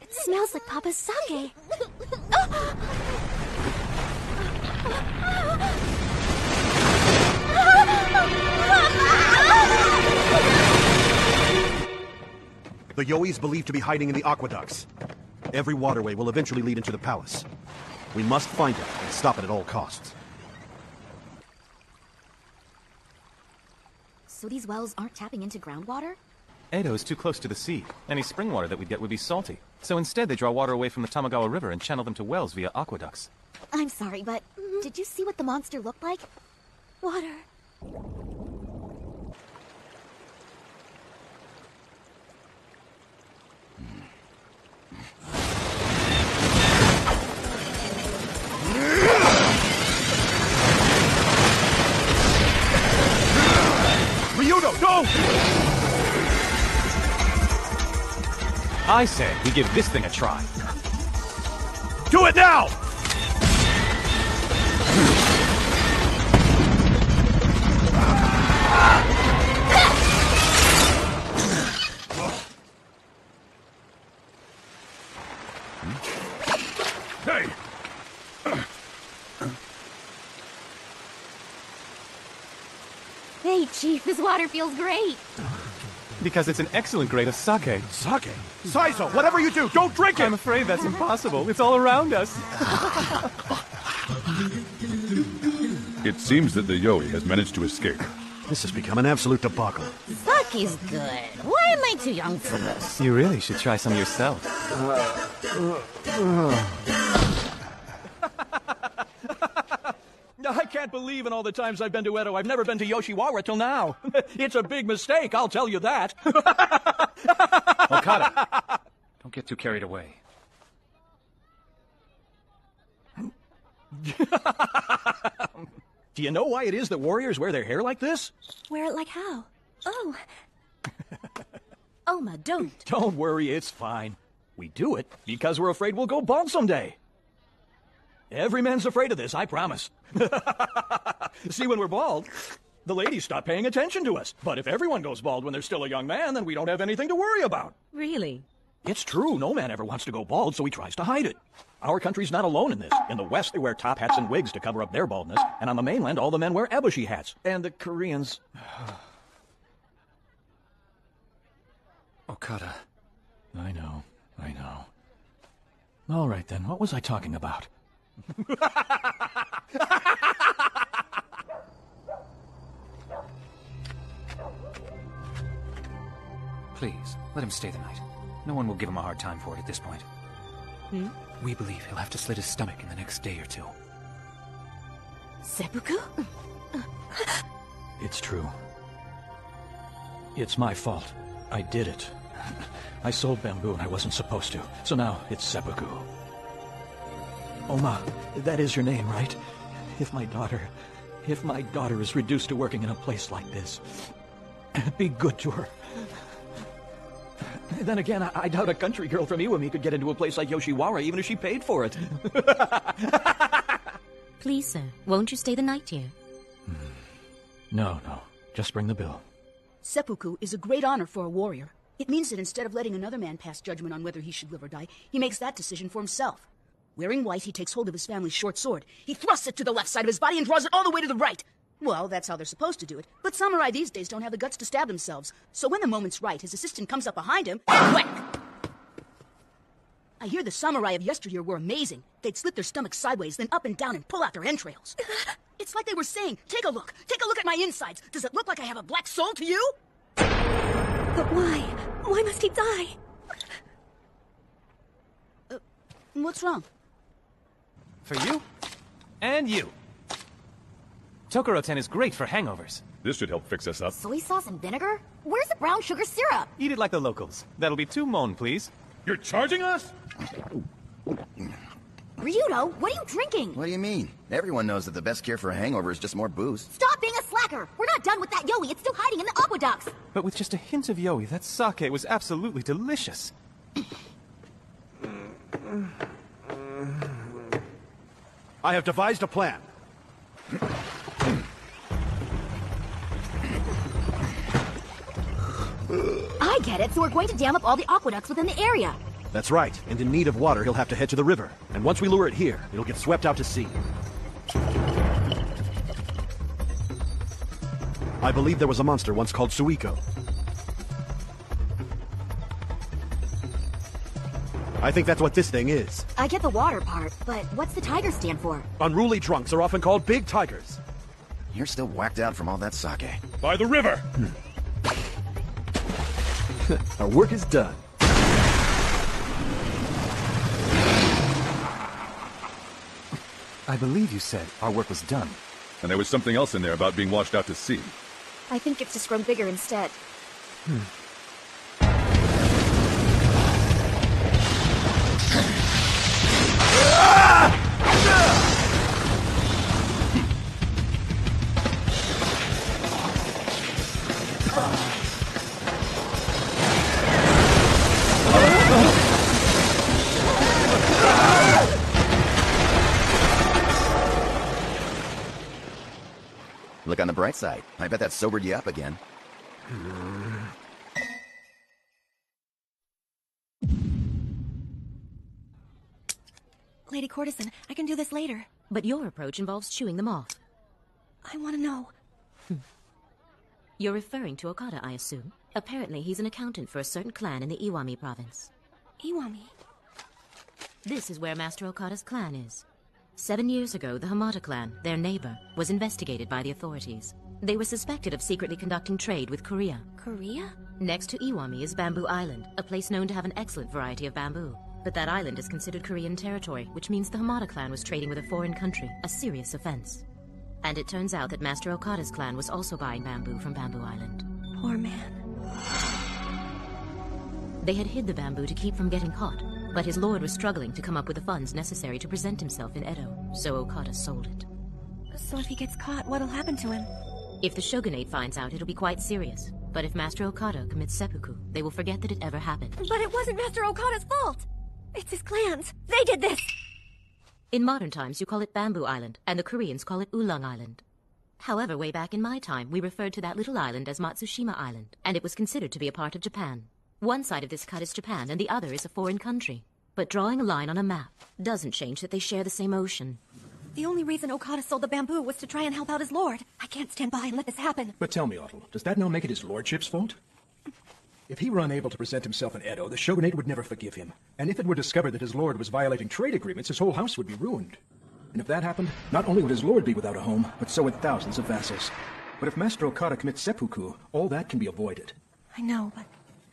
It smells like Papa's sake. The Yoi is believed to be hiding in the aqueducts. Every waterway will eventually lead into the palace. We must find it and stop it at all costs. So these wells aren't tapping into groundwater? Edo is too close to the sea. Any spring water that we'd get would be salty. So instead they draw water away from the Tamagawa River and channel them to wells via aqueducts. I'm sorry, but did you see what the monster looked like? Water. Ryudo, no! I say we give this thing a try. Do it now! Hey! Hey, Chief, this water feels great. Because it's an excellent grade of sake. Sake? Saizo, whatever you do, don't drink it! I'm afraid that's impossible. It's all around us. It seems that the Yoi has managed to escape. This has become an absolute debacle. Sake's good. Why am I too young for this? You really should try some yourself. I can't believe in all the times I've been to Edo, I've never been to Yoshiwara till now. It's a big mistake, I'll tell you that. Okada, don't get too carried away. Do you know why it is that warriors wear their hair like this? Wear it like how? Oh. Oma, don't. Don't worry, it's fine. We do it because we're afraid we'll go bald someday. Every man's afraid of this, I promise. See, when we're bald, the ladies stop paying attention to us. But if everyone goes bald when they're still a young man, then we don't have anything to worry about. Really? It's true, no man ever wants to go bald, so he tries to hide it. Our country's not alone in this. In the West, they wear top hats and wigs to cover up their baldness, and on the mainland, all the men wear eboshi hats. And the Koreans... Okada. I know. All right, then, what was I talking about? Please, let him stay the night. No one will give him a hard time for it at this point. We believe he'll have to slit his stomach in the next day or two. Seppuku? It's true. It's my fault. I did it. I sold bamboo and I wasn't supposed to, so now it's seppuku. Oma, that is your name, right? If my daughter is reduced to working in a place like this, be good to her. Then again, I doubt a country girl from Iwami could get into a place like Yoshiwara even if she paid for it. Please, sir, won't you stay the night here? No. Just bring the bill. Seppuku is a great honor for a warrior. It means that instead of letting another man pass judgment on whether he should live or die, he makes that decision for himself. Wearing white, he takes hold of his family's short sword. He thrusts it to the left side of his body and draws it all the way to the right. Well, that's how they're supposed to do it. But samurai these days don't have the guts to stab themselves. So when the moment's right, his assistant comes up behind him and whack! I hear the samurai of yesteryear were amazing. They'd slit their stomachs sideways, then up and down and pull out their entrails. It's like they were saying, take a look at my insides. Does it look like I have a black soul to you? But why? Why must he die? What's wrong? For you? And you. Tokoro-ten is great for hangovers. This should help fix us up. Soy sauce and vinegar? Where's the brown sugar syrup? Eat it like the locals. That'll be 2 mon, please. You're charging us? Ryudo, what are you drinking? What do you mean? Everyone knows that the best cure for a hangover is just more booze. Stop being a slacker! We're not done with that yoi. It's still hiding in the aqueducts. But with just a hint of yoi, that sake was absolutely delicious. I have devised a plan. I get it, so we're going to dam up all the aqueducts within the area. That's right, and in need of water, he'll have to head to the river. And once we lure it here, it'll get swept out to sea. I believe there was a monster once called Suiko. I think that's what this thing is. I get the water part, but what's the tiger stand for? Unruly drunks are often called big tigers. You're still whacked out from all that sake. By the river! Our work is done. I believe you said our work was done. And there was something else in there about being washed out to sea. I think it's just grown bigger instead. Look on the bright side. I bet that sobered you up again. Lady Courtesan, I can do this later. But your approach involves chewing them off. I want to know. You're referring to Okada, I assume. Apparently, he's an accountant for a certain clan in the Iwami province. Iwami. This is where Master Okada's clan is. 7 years ago, the Hamada clan, their neighbor, was investigated by the authorities. They were suspected of secretly conducting trade with Korea. Korea? Next to Iwami is Bamboo Island, a place known to have an excellent variety of bamboo. But that island is considered Korean territory, which means the Hamada clan was trading with a foreign country, a serious offense. And it turns out that Master Okada's clan was also buying bamboo from Bamboo Island. Poor man. They had hid the bamboo to keep from getting caught, but his lord was struggling to come up with the funds necessary to present himself in Edo, so Okada sold it. So if he gets caught, what'll happen to him? If the shogunate finds out, it'll be quite serious. But if Master Okada commits seppuku, they will forget that it ever happened. But it wasn't Master Okada's fault! It's his clan's. They did this! In modern times, you call it Bamboo Island, and the Koreans call it Ulang Island. However, way back in my time, we referred to that little island as Matsushima Island, and it was considered to be a part of Japan. One side of this cut is Japan, and the other is a foreign country. But drawing a line on a map doesn't change that they share the same ocean. The only reason Okada sold the bamboo was to try and help out his lord. I can't stand by and let this happen. But tell me, Otto, does that now make it his lordship's fault? If he were unable to present himself in Edo, the shogunate would never forgive him. And if it were discovered that his lord was violating trade agreements, his whole house would be ruined. And if that happened, not only would his lord be without a home, but so would thousands of vassals. But if Master Okada commits seppuku, all that can be avoided. I know, but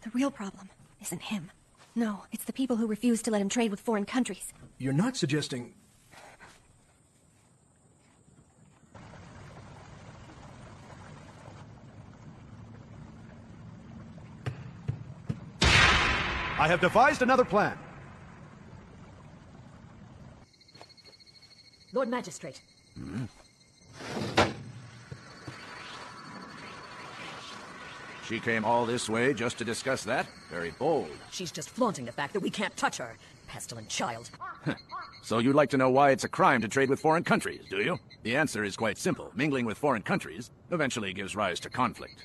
the real problem isn't him. No, it's the people who refuse to let him trade with foreign countries. You're not suggesting... I have devised another plan. Lord Magistrate. She came all this way just to discuss that? Very bold. She's just flaunting the fact that we can't touch her. Pestilent child. So you'd like to know why it's a crime to trade with foreign countries, do you? The answer is quite simple. Mingling with foreign countries eventually gives rise to conflict.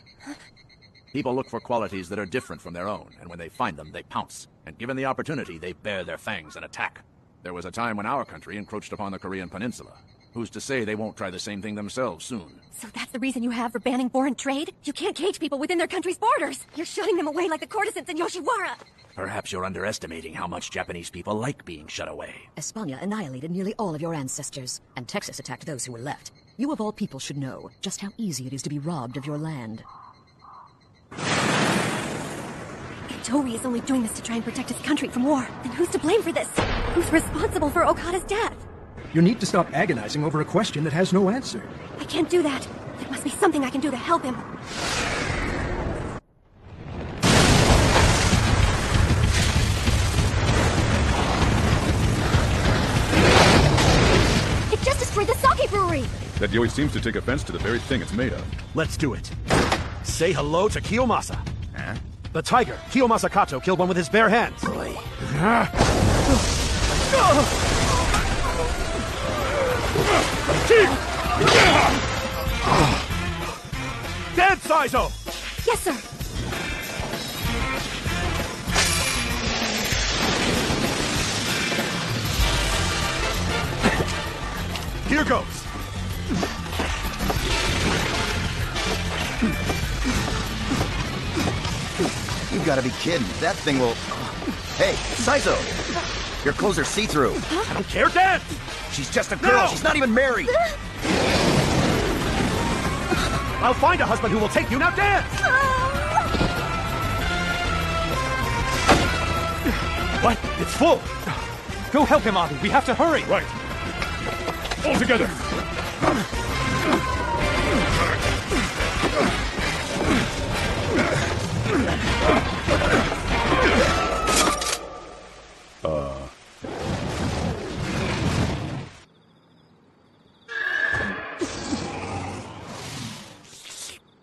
People look for qualities that are different from their own, and when they find them, they pounce. And given the opportunity, they bare their fangs and attack. There was a time when our country encroached upon the Korean peninsula. Who's to say they won't try the same thing themselves soon? So that's the reason you have for banning foreign trade? You can't cage people within their country's borders! You're shutting them away like the courtesans in Yoshiwara! Perhaps you're underestimating how much Japanese people like being shut away. España annihilated nearly all of your ancestors, and Texas attacked those who were left. You of all people should know just how easy it is to be robbed of your land. If Torii is only doing this to try and protect his country from war, then who's to blame for this? Who's responsible for Okada's death? You need to stop agonizing over a question that has no answer. I can't do that. There must be something I can do to help him. It just destroyed the sake brewery! That Yoi seems to take offense to the very thing it's made of. Let's do it. Say hello to Kiyomasa. Huh? The tiger, Kiyomasa Kato, killed one with his bare hands. Boy. Dead, Saizo! Yes, sir! Here goes! You gotta be kidding. That thing will... Hey, Saizo! Your clothes are see-through. I don't care, dance! She's just a girl. No! She's not even married. I'll find a husband who will take you. Now dance! What? It's full! Go help him, Avi. We have to hurry. Right. All together.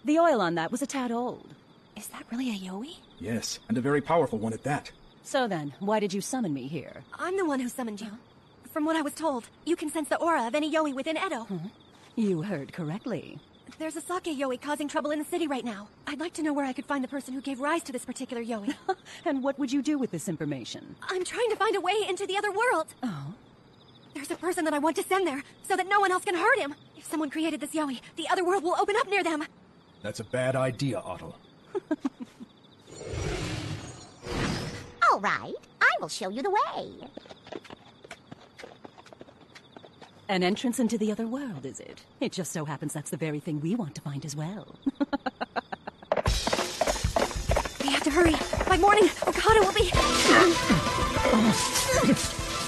The oil on that was a tad old. Is that really a Yoi? Yes, and a very powerful one at that. So then, why did you summon me here? I'm the one who summoned you. From what I was told, you can sense the aura of any Yoi within Edo. You heard correctly. There's a sake Yoi causing trouble in the city right now. I'd like to know where I could find the person who gave rise to this particular Yoi. And what would you do with this information? I'm trying to find a way into the other world. Oh? There's a person that I want to send there, so that no one else can hurt him. If someone created this Yoi, the other world will open up near them. That's a bad idea, Otto. All right, I will show you the way. An entrance into the other world, is it? It just so happens that's the very thing we want to find as well. We have to hurry. By morning, Okada will be...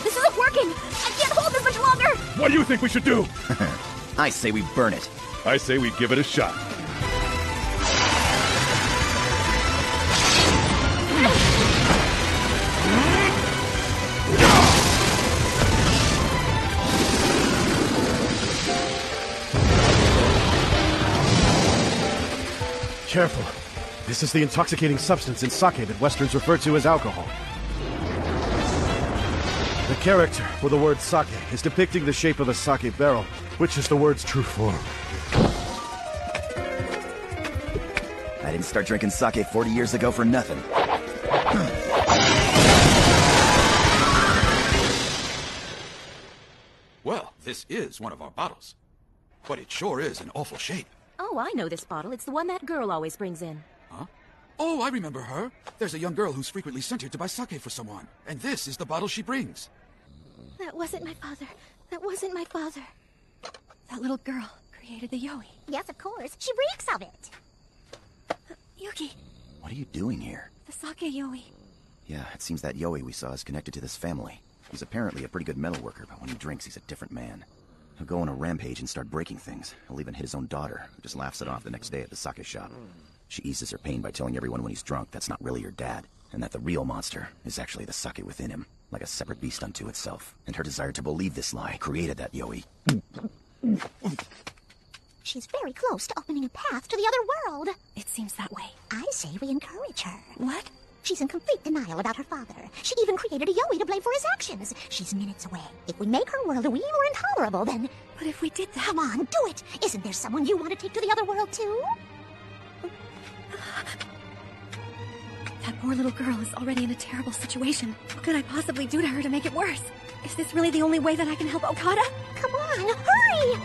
This isn't working! I can't hold this much longer! What do you think we should do? I say we burn it. I say we give it a shot. Careful. This is the intoxicating substance in sake that Westerns refer to as alcohol. The character for the word sake is depicting the shape of a sake barrel, which is the word's true form. I didn't start drinking sake 40 years ago for nothing. Well, this is one of our bottles. But it sure is in awful shape. Oh, I know this bottle. It's the one that girl always brings in. Huh? Oh, I remember her. There's a young girl who's frequently sent here to buy sake for someone. And this is the bottle she brings. That wasn't my father. That wasn't my father. That little girl created the Yoi. Yes, of course. She reeks of it. Yuki, What are you doing here? the sake Yoi. Yeah, it seems that Yoi we saw is connected to this family. He's apparently a pretty good metal worker, but when he drinks, he's a different man. He'll go on a rampage and start breaking things. He'll even hit his own daughter, who just laughs it off the next day at the sake shop. She eases her pain by telling everyone when he's drunk that's not really her dad, and that the real monster is actually the sake within him, like a separate beast unto itself. And her desire to believe this lie created that Yoi. She's very close to opening a path to the other world. It seems that way. I say we encourage her. What? She's in complete denial about her father. She even created a Yowie to blame for his actions. She's minutes away. If we make her world a wee more intolerable, then... But if we did that... Come on, do it! Isn't there someone you want to take to the other world, too? That poor little girl is already in a terrible situation. What could I possibly do to her to make it worse? Is this really the only way that I can help Okada? Come on, hurry!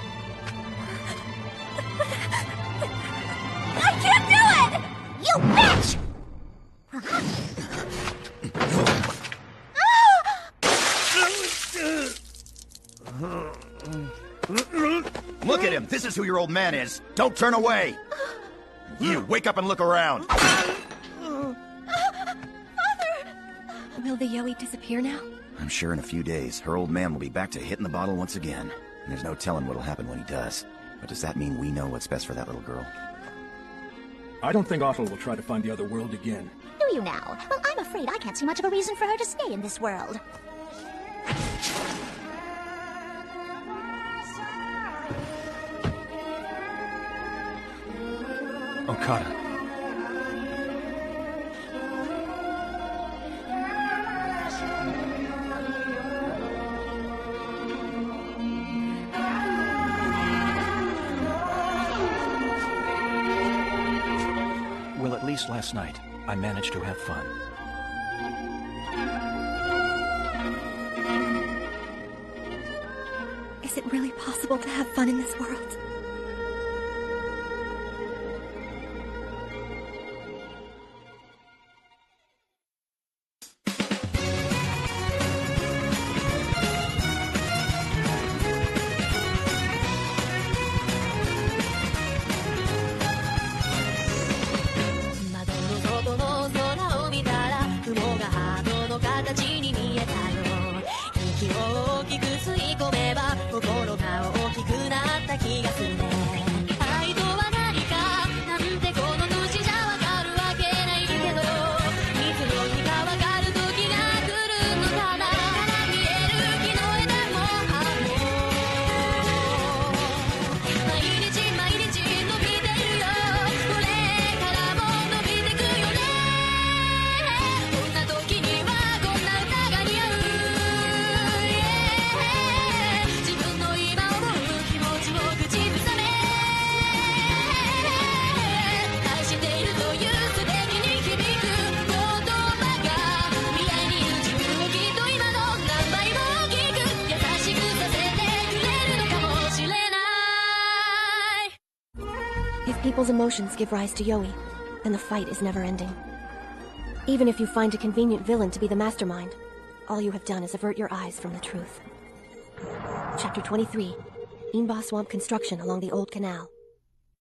I can't do it! You bitch! Look at him! This is who your old man is! Don't turn away! You, wake up and look around! Father! Will the Yowie disappear now? I'm sure in a few days, her old man will be back to hitting the bottle once again. And there's no telling what'll happen when he does. But does that mean we know what's best for that little girl? I don't think Otto will try to find the other world again. Do you now? Well, I'm afraid I can't see much of a reason for her to stay in this world. Okada. Well, at least last night, I managed to have fun. Is it really possible to have fun in this world? People's emotions give rise to Yowie, then the fight is never ending. Even if you find a convenient villain to be the mastermind, all you have done is avert your eyes from the truth. Chapter 23, Inba Swamp Construction along the Old Canal.